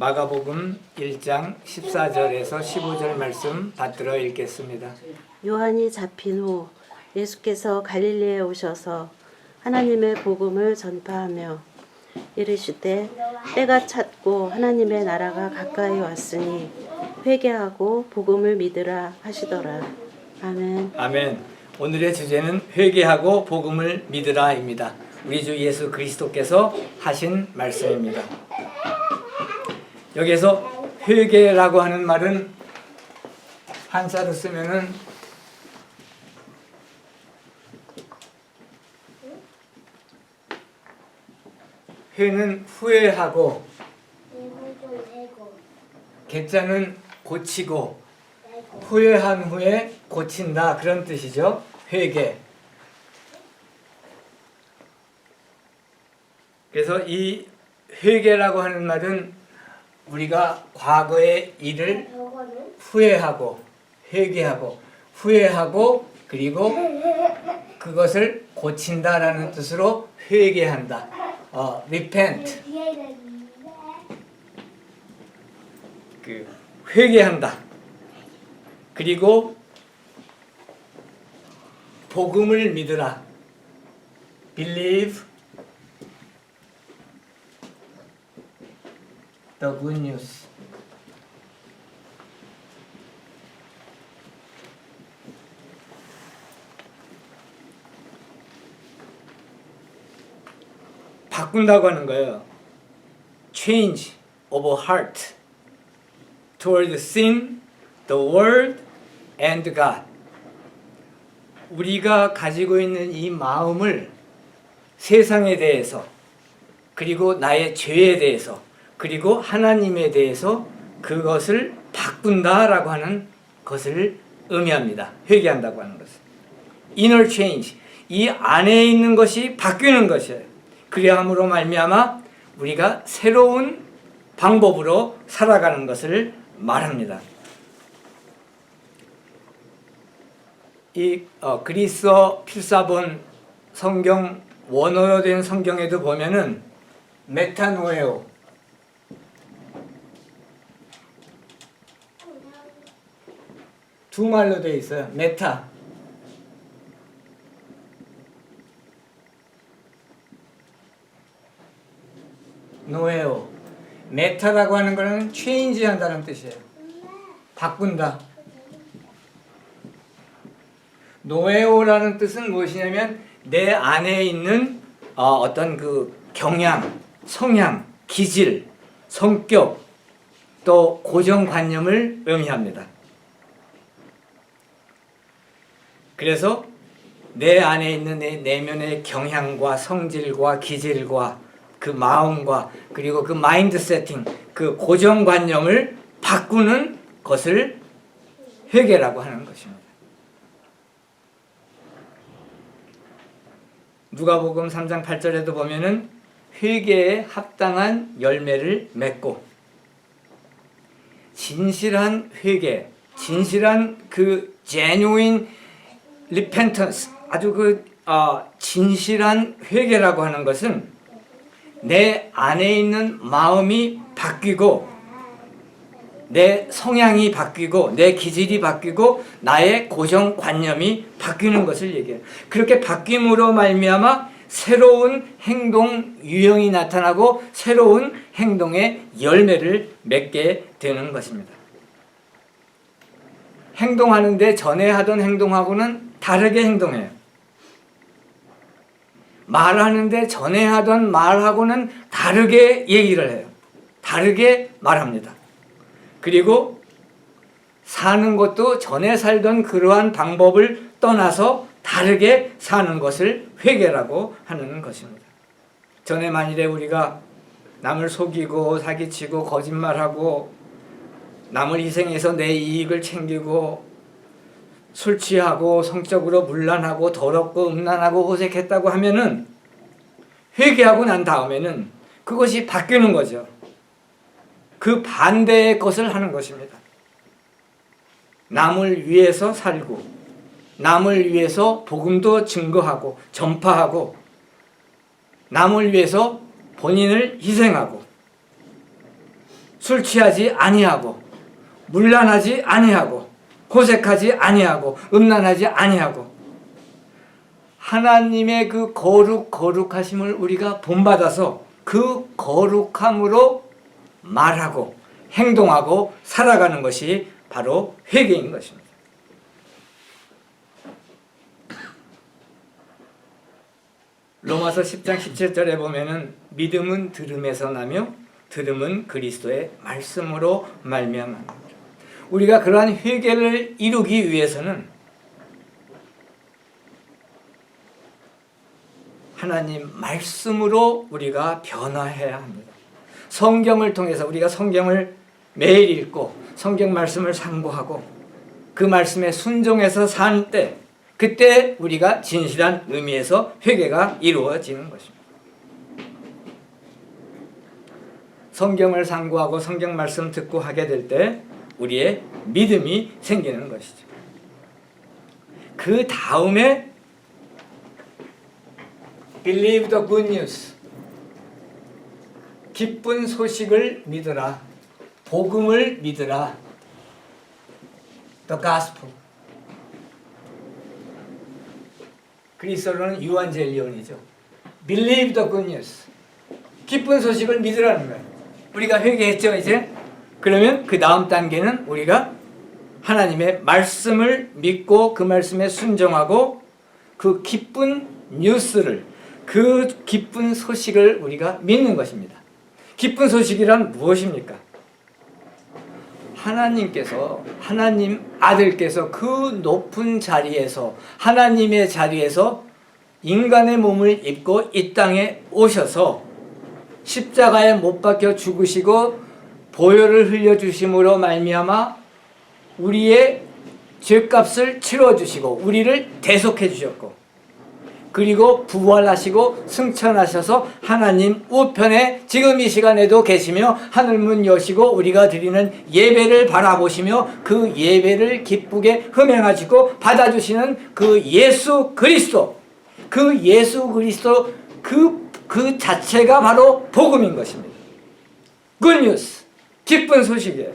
마가복음 1장 14절에서 15절 말씀 받들어 읽겠습니다. 요한이 잡힌 후 예수께서 갈릴리에 오셔서 하나님의 복음을 전파하며 이르시되 때가 찼고 하나님의 나라가 가까이 왔으니 회개하고 복음을 믿으라 하시더라. 아멘. 아멘. 오늘의 주제는 회개하고 복음을 믿으라입니다. 우리 주 예수 그리스도께서 하신 말씀입니다. 여기서 회개라고 하는 말은 한자로 쓰면은 회는 후회하고, 개자는 고치고, 후회한 후에 고친다, 그런 뜻이죠. 회개. 그래서 이 회개라고 하는 말은 우리가 과거의 일을 후회하고, 회개하고, 후회하고, 그리고 그것을 고친다라는 뜻으로 회개한다. repent. 회개한다. 그리고 복음을 믿으라. Believe the good news. 바꾼다고 하는 거예요. Change of heart toward sin, the world, and God. 우리가 가지고 있는 이 마음을 세상에 대해서, 그리고 나의 죄에 대해서, 그리고 하나님에 대해서 그것을 바꾼다라고 하는 것을 의미합니다. 회개한다고 하는 것은. Inner change. 이 안에 있는 것이 바뀌는 것이에요. 그리함으로 말미암아 우리가 새로운 방법으로 살아가는 것을 말합니다. 이 그리스어 필사본 성경 원어로 된 성경에도 보면은 메타노에오, 두 말로 되어 있어요. 메타, 노에오. 메타라고 하는 것은 체인지 한다는 뜻이에요. 바꾼다. 노에오라는 뜻은 무엇이냐면 내 안에 있는 어떤 그 경향, 성향, 기질, 성격, 또 고정관념을 의미합니다. 그래서 내 안에 있는 내 내면의 경향과 성질과 기질과 그 마음과 그리고 그 마인드 세팅, 그 고정관념을 바꾸는 것을 회개라고 하는 것입니다. 누가복음 3장 8절에도 보면은 회개에 합당한 열매를 맺고, 진실한 회개, 진실한 그 genuine repentance, 아주 그 진실한 회개라고 하는 것은 내 안에 있는 마음이 바뀌고, 내 성향이 바뀌고, 내 기질이 바뀌고, 나의 고정관념이 바뀌는 것을 얘기해요. 그렇게 바뀜으로 말미암아 새로운 행동 유형이 나타나고 새로운 행동의 열매를 맺게 되는 것입니다. 행동하는데 전에 하던 행동하고는 다르게 행동해요. 말하는데 전에 하던 말하고는 다르게 얘기를 해요. 다르게 말합니다. 그리고 사는 것도 전에 살던 그러한 방법을 떠나서 다르게 사는 것을 회개라고 하는 것입니다. 전에 만일에 우리가 남을 속이고 사기치고 거짓말하고 남을 희생해서 내 이익을 챙기고 술 취하고 성적으로 문란하고 더럽고 음란하고 호색했다고 하면은 회개하고 난 다음에는 그것이 바뀌는 거죠. 그 반대의 것을 하는 것입니다. 남을 위해서 살고, 남을 위해서 복음도 증거하고 전파하고, 남을 위해서 본인을 희생하고, 술 취하지 아니하고 문란하지 아니하고 호색하지 아니하고 음란하지 아니하고 하나님의 그 거룩하심을 우리가 본받아서 그 거룩함으로 말하고 행동하고 살아가는 것이 바로 회개인 것입니다. 로마서 10장 17절에 보면은 믿음은 들음에서 나며 들음은 그리스도의 말씀으로 말미암아. 우리가 그러한 회개를 이루기 위해서는 하나님 말씀으로 우리가 변화해야 합니다. 성경을 통해서 우리가 성경을 매일 읽고 성경 말씀을 상고하고 그 말씀에 순종해서 살 때 그때 우리가 진실한 의미에서 회개가 이루어지는 것입니다. 성경을 상고하고 성경 말씀 듣고 하게 될 때 우리의 믿음이 생기는 것이죠. 그 다음에 Believe the good news. 기쁜 소식을 믿으라. 복음을 믿으라. The gospel. 그리스어로는 유한젤리온이죠. Believe the good news. 기쁜 소식을 믿으라는 거예요. 우리가 회개했죠, 이제? 그러면 그 다음 단계는 우리가 하나님의 말씀을 믿고 그 말씀에 순종하고 그 기쁜 뉴스를, 그 기쁜 소식을 우리가 믿는 것입니다. 기쁜 소식이란 무엇입니까? 하나님께서, 하나님 아들께서 그 높은 자리에서, 하나님의 자리에서 인간의 몸을 입고 이 땅에 오셔서 십자가에 못 박혀 죽으시고 보혈을 흘려주심으로 말미암아 우리의 죄값을 치러주시고 우리를 대속해 주셨고, 그리고 부활하시고 승천하셔서 하나님 우편에 지금 이 시간에도 계시며 하늘문 여시고 우리가 드리는 예배를 바라보시며 그 예배를 기쁘게 흠행하시고 받아주시는 그 예수 그리스도, 그 예수 그리스도 그 자체가 바로 복음인 것입니다. 굿뉴스, 기쁜 소식이에요.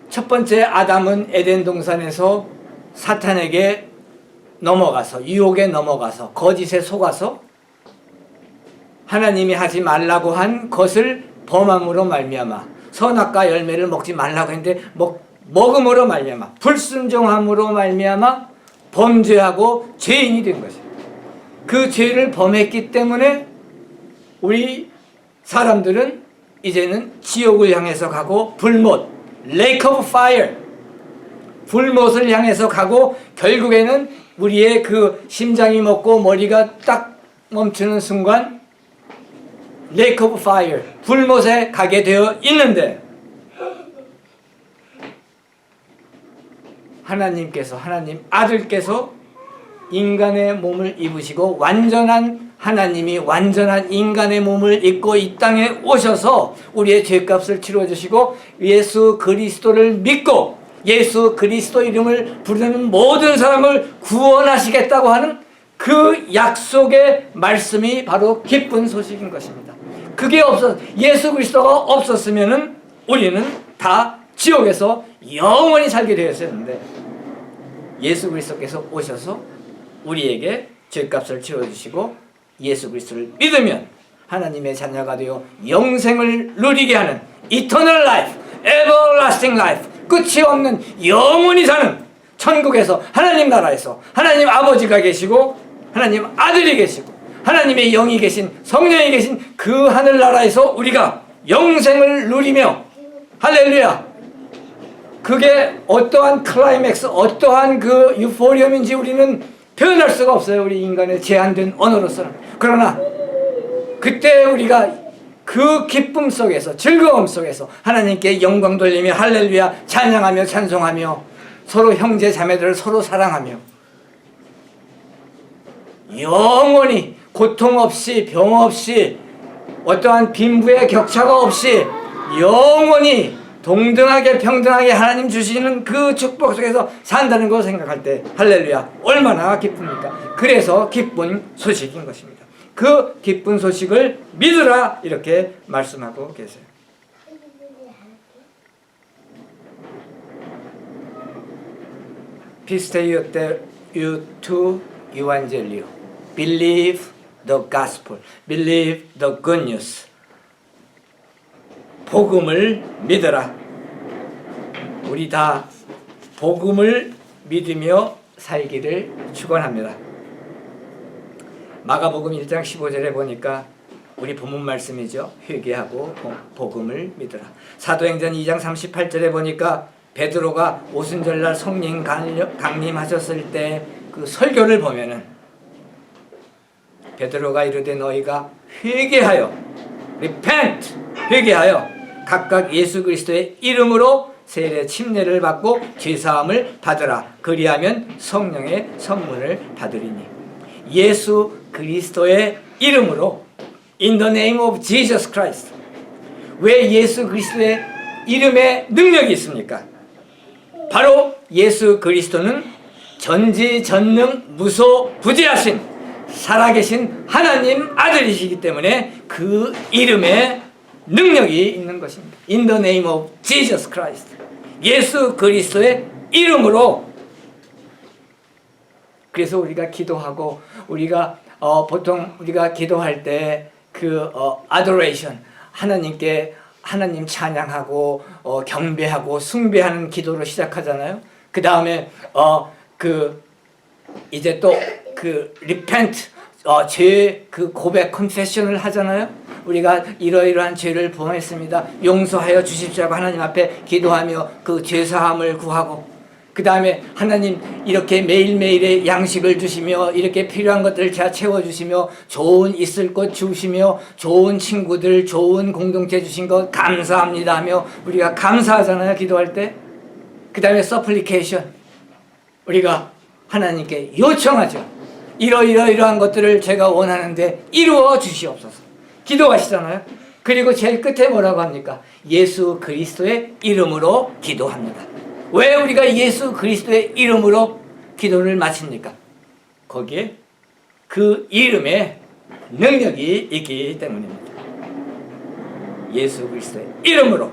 첫 번째 아담은 에덴 동산에서 사탄에게 넘어가서, 유혹에 넘어가서, 거짓에 속아서 하나님이 하지 말라고 한 것을 범함으로 말미암아, 선악과 열매를 먹지 말라고 했는데 먹음으로 말미암아, 불순종함으로 말미암아 범죄하고 죄인이 된 것이에요. 그 죄를 범했기 때문에 우리 사람들은 이제는 지옥을 향해서 가고 불못, lake of fire, 불못을 향해서 가고 결국에는 우리의 그 심장이 멎고 머리가 딱 멈추는 순간 lake of fire, 불못에 가게 되어 있는데, 하나님께서, 하나님 아들께서 인간의 몸을 입으시고 완전한 하나님이 완전한 인간의 몸을 입고 이 땅에 오셔서 우리의 죄값을 치러주시고 예수 그리스도를 믿고 예수 그리스도 이름을 부르는 모든 사람을 구원하시겠다고 하는 그 약속의 말씀이 바로 기쁜 소식인 것입니다. 그게 예수 그리스도가 없었으면은 우리는 다 지옥에서 영원히 살게 되었었는데, 예수 그리스도께서 오셔서 우리에게 죄값을 치러주시고 예수 그리스도를 믿으면 하나님의 자녀가 되어 영생을 누리게 하는 Eternal Life, Everlasting Life, 끝이 없는 영원히 사는 천국에서, 하나님 나라에서 하나님 아버지가 계시고 하나님 아들이 계시고 하나님의 영이 계신, 성령이 계신 그 하늘나라에서 우리가 영생을 누리며, 할렐루야, 그게 어떠한 클라이맥스, 어떠한 그 유포리엄인지 우리는 표현할 수가 없어요. 우리 인간의 제한된 언어로서는. 그러나 그때 우리가 그 기쁨 속에서, 즐거움 속에서 하나님께 영광 돌리며 할렐루야 찬양하며 찬송하며 서로 형제 자매들을 서로 사랑하며 영원히 고통 없이, 병 없이, 어떠한 빈부의 격차가 없이 영원히 동등하게 평등하게 하나님 주시는 그 축복 속에서 산다는 거 생각할 때 할렐루야 얼마나 기쁩니까? 그래서 기쁜 소식인 것입니다. 그 기쁜 소식을 믿으라 이렇게 말씀하고 계세요. 피스테이오 때 유투 유안젤리오. Believe the gospel. Believe the good news. 복음을 믿어라. 우리 다 복음을 믿으며 살기를 축원합니다. 마가복음 1장 15절에 보니까 우리 본문 말씀이죠. 회개하고 복음을 믿어라. 사도행전 2장 38절에 보니까 베드로가 오순절날 성령 강림하셨을 때 그 설교를 보면은 베드로가 이르되 너희가 회개하여 repent 회개하여 각각 예수 그리스도의 이름으로 세례 침례를 받고 죄사함을 받으라. 그리하면 성령의 선물을 받으리니. 예수 그리스도의 이름으로 In the name of Jesus Christ. 왜 예수 그리스도의 이름에 능력이 있습니까? 바로 예수 그리스도는 전지전능 무소부지하신 살아계신 하나님 아들이시기 때문에 그 이름에 능력이 있는 것입니다. In the name of Jesus Christ. 예수 그리스도의 이름으로. 그래서 우리가 기도하고 우리가 보통 우리가 기도할 때 그 adoration 하나님께 하나님 찬양하고 경배하고 숭배하는 기도로 시작하잖아요. 그 다음에 이제 또 그 repent 죄 그 고백 confession을 하잖아요. 우리가 이러이러한 죄를 범했습니다. 용서하여 주십시오. 하나님 앞에 기도하며 그 죄사함을 구하고 그 다음에 하나님 이렇게 매일매일의 양식을 주시며 이렇게 필요한 것들을 채워주시며 좋은 있을 것 주시며 좋은 친구들 좋은 공동체 주신 것 감사합니다 하며 우리가 감사하잖아요. 기도할 때. 그 다음에 supplication 우리가 하나님께 요청하죠. 이러이러한 것들을 제가 원하는데 이루어 주시옵소서. 기도하시잖아요. 그리고 제일 끝에 뭐라고 합니까? 예수 그리스도의 이름으로 기도합니다. 왜 우리가 예수 그리스도의 이름으로 기도를 마칩니까? 거기에 그 이름에 능력이 있기 때문입니다. 예수 그리스도의 이름으로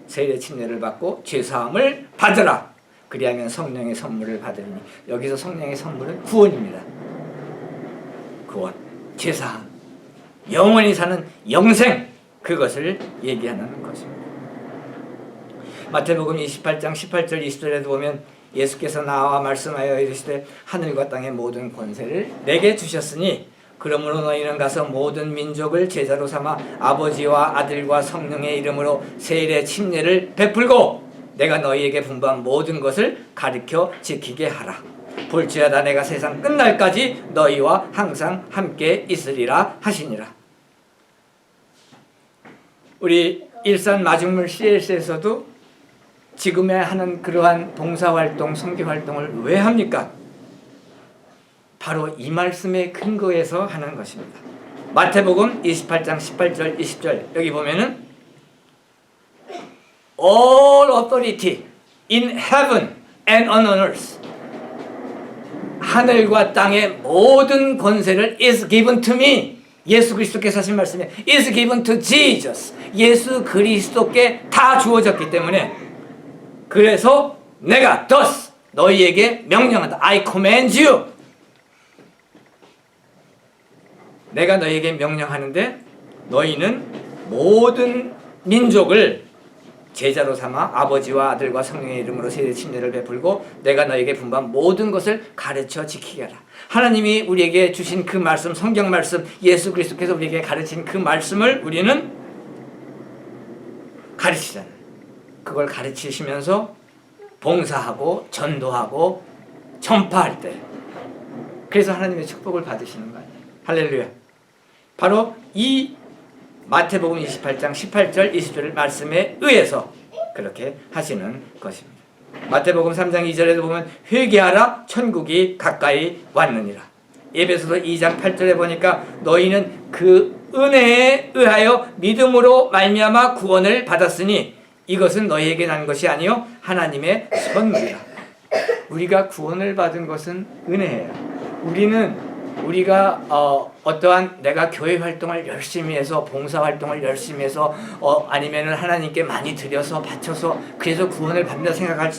세례 침례를 받고 죄사함을 받으라. 그리하면 성령의 선물을 받으리니. 여기서 성령의 선물은 구원입니다. 구원, 죄사함, 영원히 사는 영생, 그것을 얘기하는 것입니다. 마태복음 28장 18절 20절에도 보면 예수께서 나와 말씀하여 이르시되 하늘과 땅의 모든 권세를 내게 주셨으니 그러므로 너희는 가서 모든 민족을 제자로 삼아 아버지와 아들과 성령의 이름으로 세례 침례를 베풀고 내가 너희에게 분부한 모든 것을 가르쳐 지키게 하라. 볼지어다 내가 세상 끝날까지 너희와 항상 함께 있으리라 하시니라. 우리 일산 마중물 CLC에서도 지금에 하는 그러한 봉사활동, 선교활동을 왜 합니까? 바로 이 말씀의 근거에서 하는 것입니다. 마태복음 28장 18절 20절 여기 보면은 All authority in heaven and on earth 하늘과 땅의 모든 권세를 is given to me. 예수 그리스도께서 하신 말씀에 is given to Jesus. 예수 그리스도께 다 주어졌기 때문에 그래서 내가 thus 너희에게 명령한다. I command you. 내가 너희에게 명령하는데 너희는 모든 민족을 제자로 삼아 아버지와 아들과 성령의 이름으로 세례 침례를 베풀고 내가 너희에게 분부한 모든 것을 가르쳐 지키게 하라. 하나님이 우리에게 주신 그 말씀, 성경 말씀, 예수 그리스도께서 우리에게 가르친 그 말씀을 우리는 가르치잖아요. 그걸 가르치시면서 봉사하고 전도하고 전파할 때 그래서 하나님의 축복을 받으시는 거 아니에요. 할렐루야. 바로 이 마태복음 28장 18절 20절 말씀에 의해서 그렇게 하시는 것입니다. 마태복음 3장 2절에도 보면 회개하라 천국이 가까이 왔느니라. 에베소서 2장 8절에 보니까 너희는 그 은혜에 의하여 믿음으로 말미암아 구원을 받았으니 이것은 너희에게 난 것이 아니요 하나님의 선물이라. 우리가 구원을 받은 것은 은혜예요. 우리가 어떠한 내가 교회 활동을 열심히 해서 봉사 활동을 열심히 해서 아니면은 하나님께 많이 드려서 바쳐서 그래서 구원을 받는다 생각할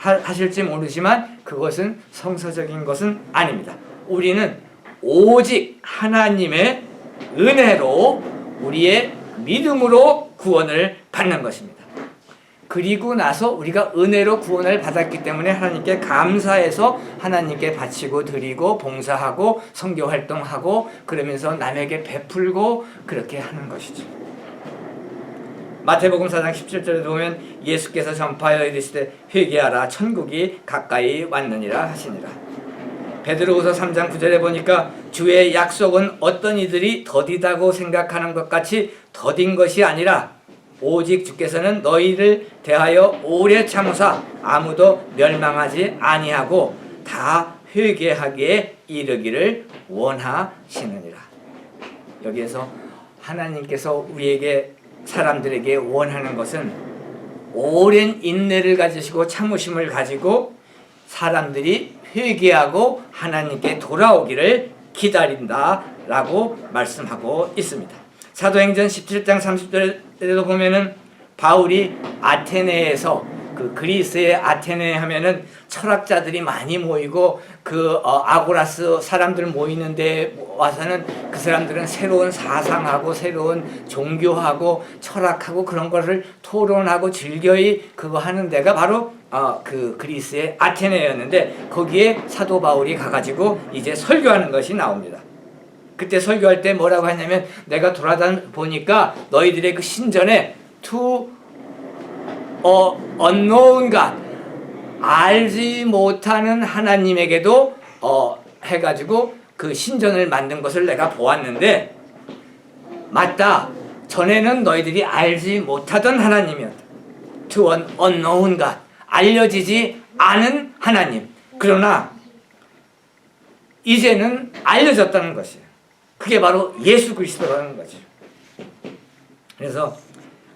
하실지 모르지만 그것은 성서적인 것은 아닙니다. 우리는 오직 하나님의 은혜로 우리의 믿음으로 구원을 받는 것입니다. 그리고 나서 우리가 은혜로 구원을 받았기 때문에 하나님께 감사해서 하나님께 바치고 드리고 봉사하고 선교 활동하고 그러면서 남에게 베풀고 그렇게 하는 것이죠. 마태복음 4장 17절에 보면 예수께서 전파하여 이르시되 회개하라 천국이 가까이 왔느니라 하시니라. 베드로후서 3장 9절에 보니까 주의 약속은 어떤 이들이 더디다고 생각하는 것 같이 더딘 것이 아니라 오직 주께서는 너희를 대하여 오래 참으사 아무도 멸망하지 아니하고 다 회개하기에 이르기를 원하시느니라. 여기에서 하나님께서 우리에게 사람들에게 원하는 것은 오랜 인내를 가지시고 참으심을 가지고 사람들이 회개하고 하나님께 돌아오기를 기다린다라고 말씀하고 있습니다. 사도행전 17장 30절에도 보면은 바울이 아테네에서 그 그리스의 아테네 하면은 철학자들이 많이 모이고 아고라스 사람들 모이는데 와서는 그 사람들은 새로운 사상하고 새로운 종교하고 철학하고 그런 것을 토론하고 즐겨이 그거 하는 데가 바로 그 그리스의 아테네였는데 거기에 사도 바울이 가가지고 이제 설교하는 것이 나옵니다. 그때 설교할 때 뭐라고 하냐면 내가 돌아다니 보니까 너희들의 그 신전에 to unknown God 알지 못하는 하나님에게도 해가지고 그 신전을 만든 것을 내가 보았는데 맞다. 전에는 너희들이 알지 못하던 하나님이었다. to an unknown God 알려지지 않은 하나님. 그러나 이제는 알려졌다는 것이에요. 그게 바로 예수 그리스도라는 거죠. 그래서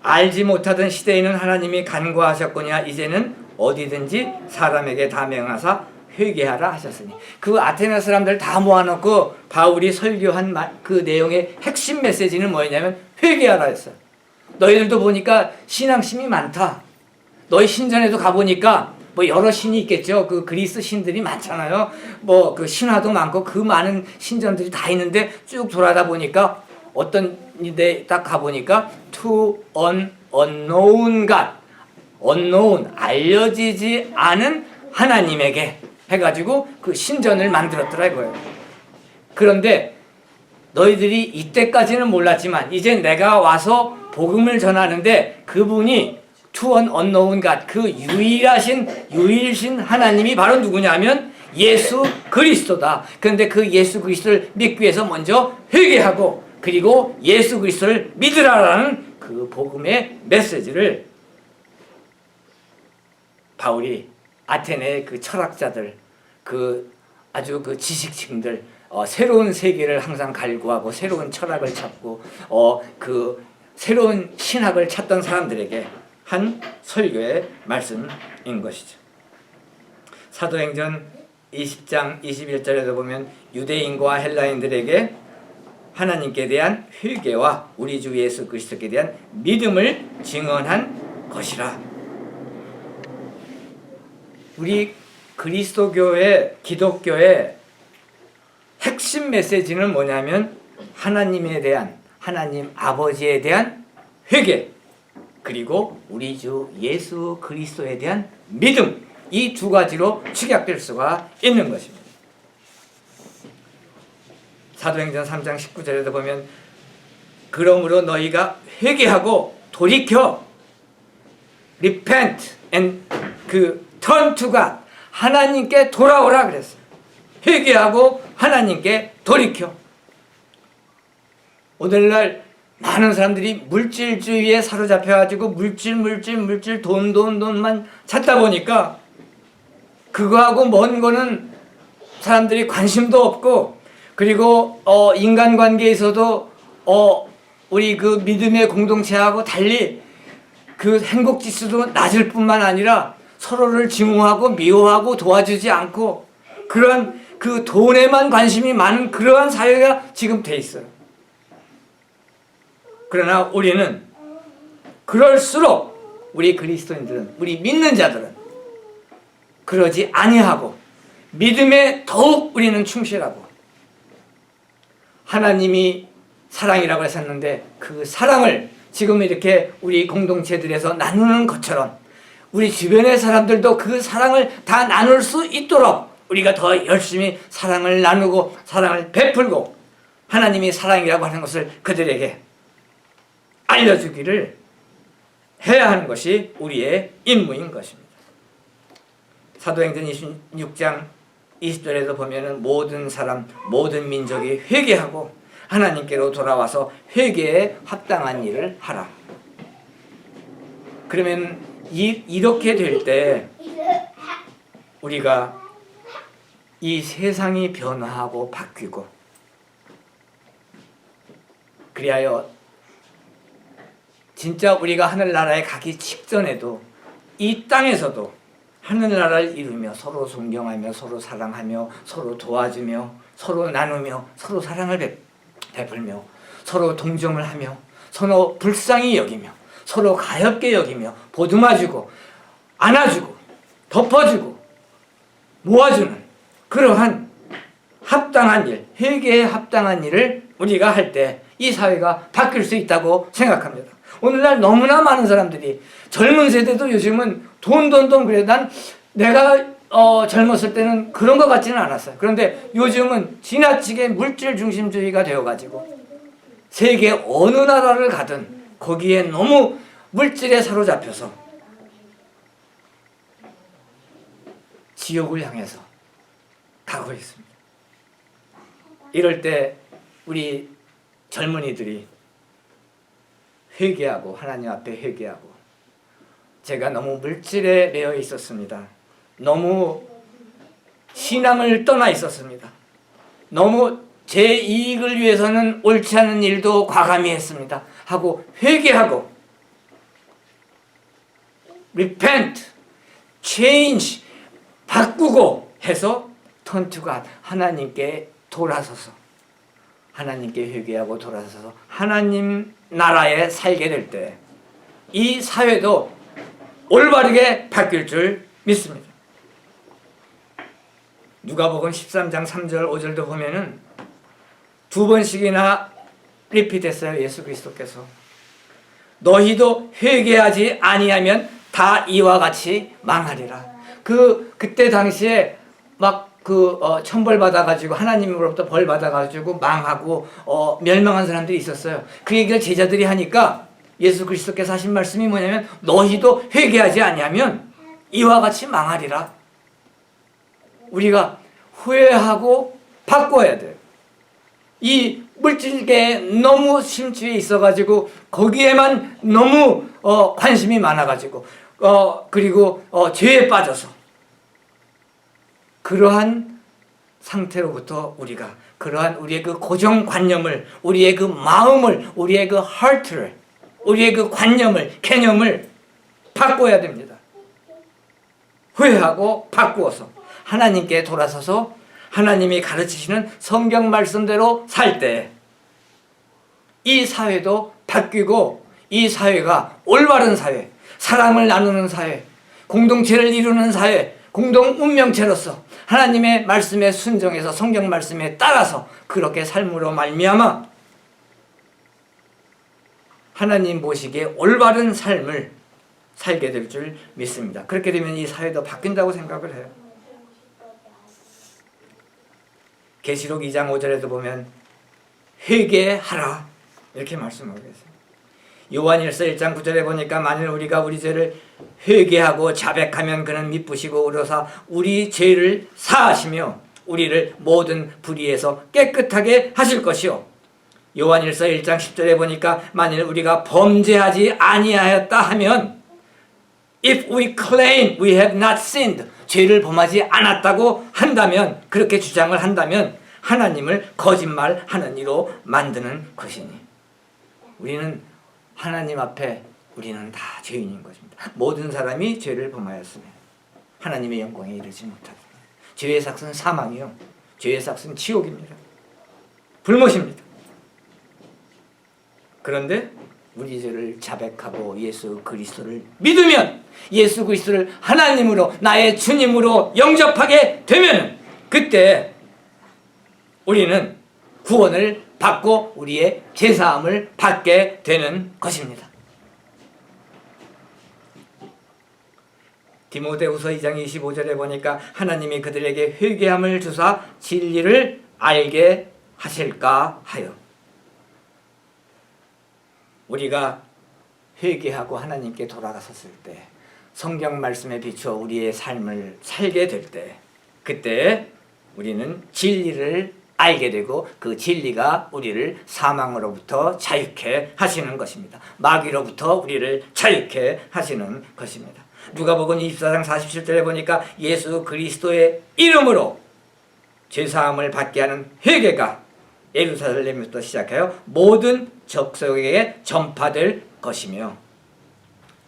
알지 못하던 시대에는 하나님이 간과하셨거니와 이제는 어디든지 사람에게 다 명하사 회개하라 하셨으니 그 아테네 사람들 다 모아놓고 바울이 설교한 그 내용의 핵심 메시지는 뭐였냐면 회개하라 했어요. 너희들도 보니까 신앙심이 많다. 너희 신전에도 가보니까 뭐 여러 신이 있겠죠. 그 그리스 신들이 많잖아요. 뭐 그 신화도 많고 그 많은 신전들이 다 있는데 쭉 돌아다 보니까 어떤 데 딱 가보니까 to an unknown God unknown 알려지지 않은 하나님에게 해가지고 그 신전을 만들었더라 이거예요. 그런데 너희들이 이때까지는 몰랐지만 이제 내가 와서 복음을 전하는데 그분이 to an unknown God 그 유일신 하나님이 바로 누구냐면 예수 그리스도다. 그런데 그 예수 그리스도를 믿기 위해서 먼저 회개하고 그리고 예수 그리스도를 믿으라라는 그 복음의 메시지를 바울이 아테네의 그 철학자들 그 아주 그 지식층들 새로운 세계를 항상 갈구하고 새로운 철학을 찾고 그 새로운 신학을 찾던 사람들에게 한 설교의 말씀인 것이죠. 사도행전 20장 21절에도 보면 유대인과 헬라인들에게 하나님께 대한 회개와 우리 주 예수 그리스도께 대한 믿음을 증언한 것이라. 우리 그리스도교의 기독교의 핵심 메시지는 뭐냐면 하나님에 대한 하나님 아버지에 대한 회개 그리고 우리 주 예수 그리스도에 대한 믿음 이 두 가지로 축약될 수가 있는 것입니다. 사도행전 3장 19절에도 보면 그러므로 너희가 회개하고 돌이켜 repent and turn to God 하나님께 돌아오라 그랬어요. 회개하고 하나님께 돌이켜. 오늘날 많은 사람들이 물질주의에 사로잡혀가지고 물질 돈만 찾다 보니까 그거하고 먼 거는 사람들이 관심도 없고 그리고 인간관계에서도 우리 그 믿음의 공동체하고 달리 그 행복지수도 낮을 뿐만 아니라 서로를 증오하고 미워하고 도와주지 않고 그런 그 돈에만 관심이 많은 그러한 사회가 지금 돼 있어요. 그러나 우리는 그럴수록 우리 그리스도인들은 우리 믿는 자들은 그러지 아니하고 믿음에 더욱 우리는 충실하고 하나님이 사랑이라고 하셨는데 그 사랑을 지금 이렇게 우리 공동체들에서 나누는 것처럼 우리 주변의 사람들도 그 사랑을 다 나눌 수 있도록 우리가 더 열심히 사랑을 나누고 사랑을 베풀고 하나님이 사랑이라고 하는 것을 그들에게 알려주기를 해야 하는 것이 우리의 임무인 것입니다. 사도행전 26장 20절에도 보면은 모든 사람, 모든 민족이 회개하고 하나님께로 돌아와서 회개에 합당한 일을 하라. 그러면 이렇게 될 때 우리가 이 세상이 변화하고 바뀌고 그리하여 진짜 우리가 하늘나라에 가기 직전에도 이 땅에서도 하늘나라를 이루며 서로 존경하며 서로 사랑하며 서로 도와주며 서로 나누며 서로 사랑을 베풀며 서로 동정을 하며 서로 불쌍히 여기며 서로 가엾게 여기며 보듬어주고 안아주고 덮어주고 모아주는 그러한 합당한 일, 회개에 합당한 일을 우리가 할 때 이 사회가 바뀔 수 있다고 생각합니다. 오늘날 너무나 많은 사람들이 젊은 세대도 요즘은 돈 그래. 내가 젊었을 때는 그런 것 같지는 않았어요. 그런데 요즘은 지나치게 물질 중심주의가 되어가지고 세계 어느 나라를 가든 거기에 너무 물질에 사로잡혀서 지옥을 향해서 가고 있습니다. 이럴 때 우리 젊은이들이 회개하고 하나님 앞에 회개하고 제가 너무 물질에 매여 있었습니다. 너무 신앙을 떠나 있었습니다. 너무 제 이익을 위해서는 옳지 않은 일도 과감히 했습니다. 하고 회개하고 repent, change, 바꾸고 해서 turn to God, 하나님께 돌아서서 하나님께 회개하고 돌아서서 하나님 나라에 살게 될 때 이 사회도 올바르게 바뀔 줄 믿습니다. 누가복음 13장 3절 5절도 보면은 두 번씩이나 리핏했어요. 예수 그리스도께서 너희도 회개하지 아니하면 다 이와 같이 망하리라. 그때 당시에 막 천벌 받아가지고 하나님으로부터 벌 받아가지고 망하고 멸망한 사람들이 있었어요. 그 얘기를 제자들이 하니까 예수 그리스도께서 하신 말씀이 뭐냐면 너희도 회개하지 아니하면 이와 같이 망하리라. 우리가 후회하고 바꿔야 돼요. 이 물질계에 너무 심취해 있어가지고 거기에만 너무 관심이 많아가지고 그리고 죄에 빠져서 그러한 상태로부터 우리가 그러한 우리의 그 고정관념을 우리의 그 마음을 우리의 그 heart를 우리의 그 관념을 개념을 바꿔야 됩니다. 후회하고 바꾸어서 하나님께 돌아서서 하나님이 가르치시는 성경 말씀대로 살 때 이 사회도 바뀌고 이 사회가 올바른 사회, 사랑을 나누는 사회, 공동체를 이루는 사회, 공동 운명체로서 하나님의 말씀에 순종해서 성경 말씀에 따라서 그렇게 삶으로 말미암아 하나님 보시기에 올바른 삶을 살게 될 줄 믿습니다. 그렇게 되면 이 사회도 바뀐다고 생각을 해요. 계시록 2장 5절에도 보면 회개하라 이렇게 말씀하고 계세요. 요한일서 1장 9절에 보니까 만일 우리가 우리 죄를 회개하고 자백하면 그는 미쁘시고 의로사 우리 죄를 사하시며 우리를 모든 불의에서 깨끗하게 하실 것이요. 요한일서 1장 10절에 보니까 만일 우리가 범죄하지 아니하였다 하면 if we claim we have not sinned 죄를 범하지 않았다고 한다면 그렇게 주장을 한다면 하나님을 거짓말하는 이로 만드는 것이니 우리는 하나님 앞에 우리는 다 죄인인 것입니다. 모든 사람이 죄를 범하였으면 하나님의 영광에 이르지 못하다. 죄의 삭은 사망이요 죄의 삭은 지옥입니다. 불못입니다. 그런데 우리 죄를 자백하고 예수 그리스도를 믿으면, 예수 그리스도를 하나님으로 나의 주님으로 영접하게 되면, 그때 우리는 구원을 받고 우리의 죄사함을 받게 되는 것입니다. 디모데후서 2장 25절에 보니까 하나님이 그들에게 회개함을 주사 진리를 알게 하실까 하여, 우리가 회개하고 하나님께 돌아갔었을 때, 성경 말씀에 비추어 우리의 삶을 살게 될 때, 그때 우리는 진리를 알게 되고 그 진리가 우리를 사망으로부터 자유케 하시는 것입니다. 마귀로부터 우리를 자유케 하시는 것입니다. 누가복음 24장 47절에 보니까 예수 그리스도의 이름으로 죄사함을 받게 하는 회개가 예루살렘부터 시작하여 모든 족속에게 전파될 것이며,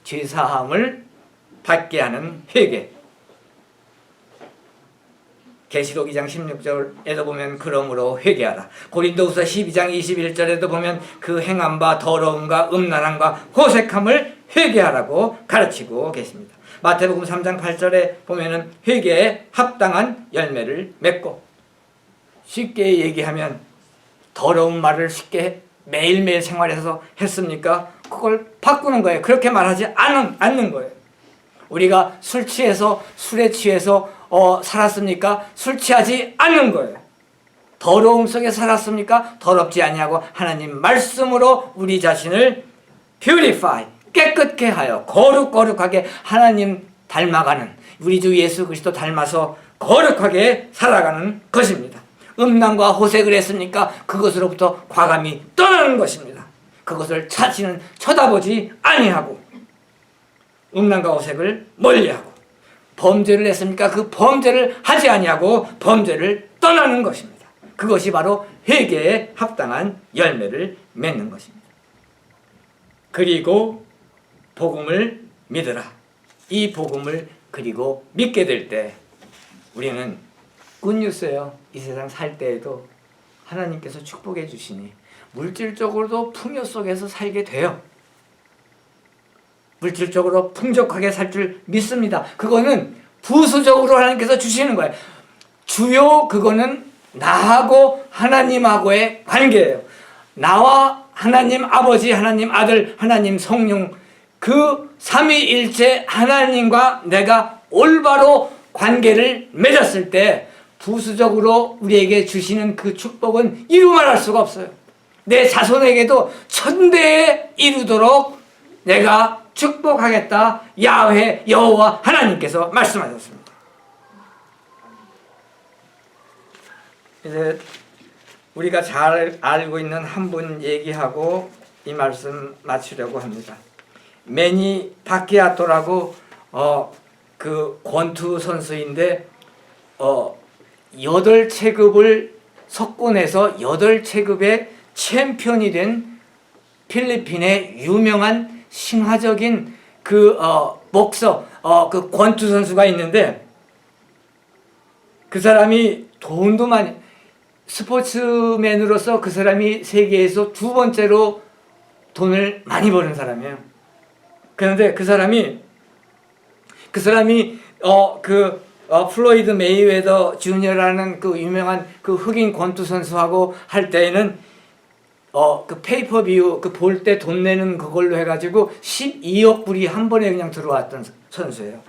죄사함을 받게 하는 회개. 계시록 2장 16절에도 보면 그러므로 회개하라. 고린도후서 12장 21절에도 보면 그 행한 바 더러움과 음란함과 호색함을 회개하라고 가르치고 계십니다. 마태복음 3장 8절에 보면은 회개에 합당한 열매를 맺고, 쉽게 얘기하면 더러운 말을 쉽게 매일매일 생활에서 했습니까? 그걸 바꾸는 거예요. 그렇게 말하지 않는 거예요. 우리가 술 취해서, 술에 취해서 살았습니까? 술 취하지 않는 거예요. 더러움 속에 살았습니까? 더럽지 아니하고 하나님 말씀으로 우리 자신을 purify, 깨끗게 하여 거룩하게 하나님 닮아가는, 우리 주 예수 그리스도 닮아서 거룩하게 살아가는 것입니다. 음란과 호색을 했습니까? 그것으로부터 과감히 떠나는 것입니다. 그것을 자신은 쳐다보지 아니하고 음란과 호색을 멀리하고, 범죄를 했습니까? 그 범죄를 하지 아니하고 범죄를 떠나는 것입니다. 그것이 바로 회개에 합당한 열매를 맺는 것입니다. 그리고 복음을 믿으라. 이 복음을 그리고 믿게 될 때 우리는 굿뉴스예요. 이 세상 살 때에도 하나님께서 축복해 주시니 물질적으로도 풍요 속에서 살게 돼요. 물질적으로 풍족하게 살 줄 믿습니다. 그거는 부수적으로 하나님께서 주시는 거예요. 주요 그거는 나하고 하나님하고의 관계예요. 나와 하나님 아버지, 하나님 아들, 하나님 성령, 그 삼위일체 하나님과 내가 올바로 관계를 맺었을 때 부수적으로 우리에게 주시는 그 축복은 이루 말할 수가 없어요. 내 자손에게도 천대에 이루도록 내가 축복하겠다. 야훼 여호와 하나님께서 말씀하셨습니다. 이제 우리가 잘 알고 있는 한 분 얘기하고 이 말씀 마치려고 합니다. 매니 파키아토라고 그 권투 선수인데 8체급을 석권해서 8체급의 챔피언이 된 필리핀의 유명한 신화적인 그 복서, 그 권투 선수가 있는데, 그 사람이 돈도 많이, 스포츠맨으로서 그 사람이 세계에서 2번째로 돈을 많이 버는 사람이에요. 그런데 그 사람이 플로이드 메이웨더 주니어라는 그 유명한 그 흑인 권투 선수하고 할 때에는 그 페이퍼뷰 그 볼 때 돈 내는 그걸로 해가지고 12억 불이 한 번에 그냥 들어왔던 선수예요.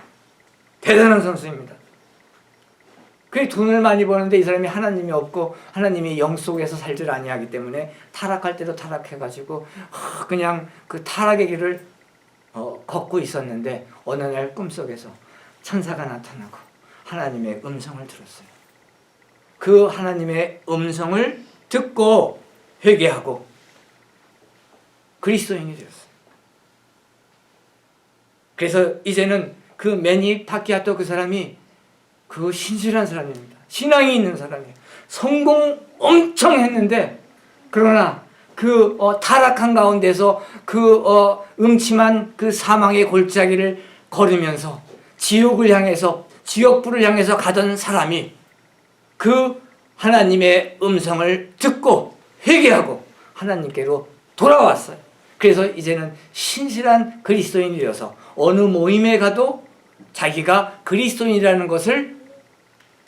대단한 선수입니다. 그 돈을 많이 버는데 이 사람이 하나님이 없고 하나님이 영 속에서 살질 아니하기 때문에 타락할 때도 타락해가지고 그냥 그 타락의 길을 걷고 있었는데, 어느 날 꿈속에서 천사가 나타나고 하나님의 음성을 들었어요. 그 하나님의 음성을 듣고 회개하고 그리스도인이 되었어요. 그래서 이제는 그 매니 파키아토 그 사람이 그 신실한 사람입니다. 신앙이 있는 사람이에요. 성공 엄청 했는데, 그러나 그 타락한 가운데서 그 음침한 그 사망의 골짜기를 걸으면서 지옥을 향해서, 지옥불을 향해서 가던 사람이 그 하나님의 음성을 듣고 회개하고 하나님께로 돌아왔어요. 그래서 이제는 신실한 그리스도인이 되어서 어느 모임에 가도 자기가 그리스도인이라는 것을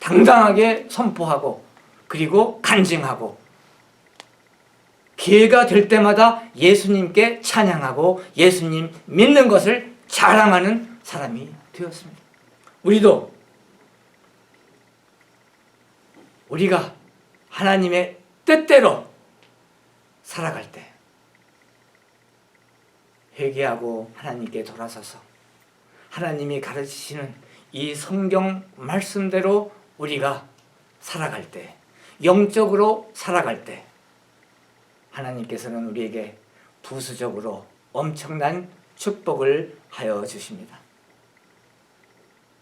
당당하게 선포하고 그리고 간증하고 기회가 될 때마다 예수님께 찬양하고 예수님 믿는 것을 자랑하는 사람이 되었습니다. 우리도 우리가 하나님의 뜻대로 살아갈 때 회개하고 하나님께 돌아서서 하나님이 가르치시는 이 성경 말씀대로 우리가 살아갈 때, 영적으로 살아갈 때 하나님께서는 우리에게 부수적으로 엄청난 축복을 하여 주십니다.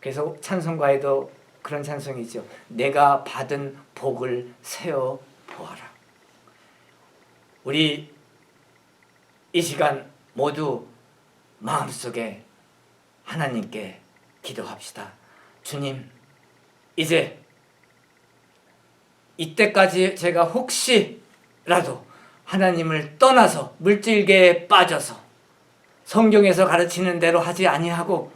그래서 찬송가에도 그런 찬송이 있죠. 내가 받은 복을 세어 보아라. 우리 이 시간 모두 마음속에 하나님께 기도합시다. 주님, 이제 이때까지 제가 혹시라도 하나님을 떠나서 물질계에 빠져서 성경에서 가르치는 대로 하지 아니하고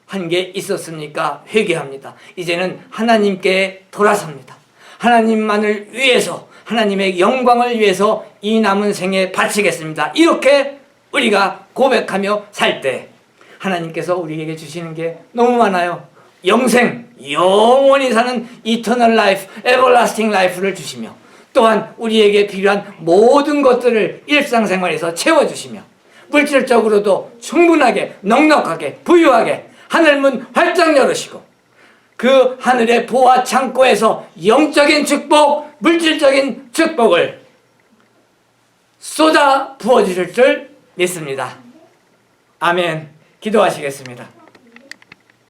한 게 있었습니까? 회개합니다. 이제는 하나님께 돌아섭니다. 하나님만을 위해서, 하나님의 영광을 위해서 이 남은 생에 바치겠습니다. 이렇게 우리가 고백하며 살 때 하나님께서 우리에게 주시는 게 너무 많아요. 영생, 영원히 사는 이터널 라이프, 에버라스팅 라이프를 주시며 또한 우리에게 필요한 모든 것들을 일상생활에서 채워주시며 물질적으로도 충분하게, 넉넉하게, 부유하게 하늘문 활짝 열으시고 그 하늘의 보화 창고에서 영적인 축복, 물질적인 축복을 쏟아 부어주실 줄 믿습니다. 아멘. 기도하시겠습니다.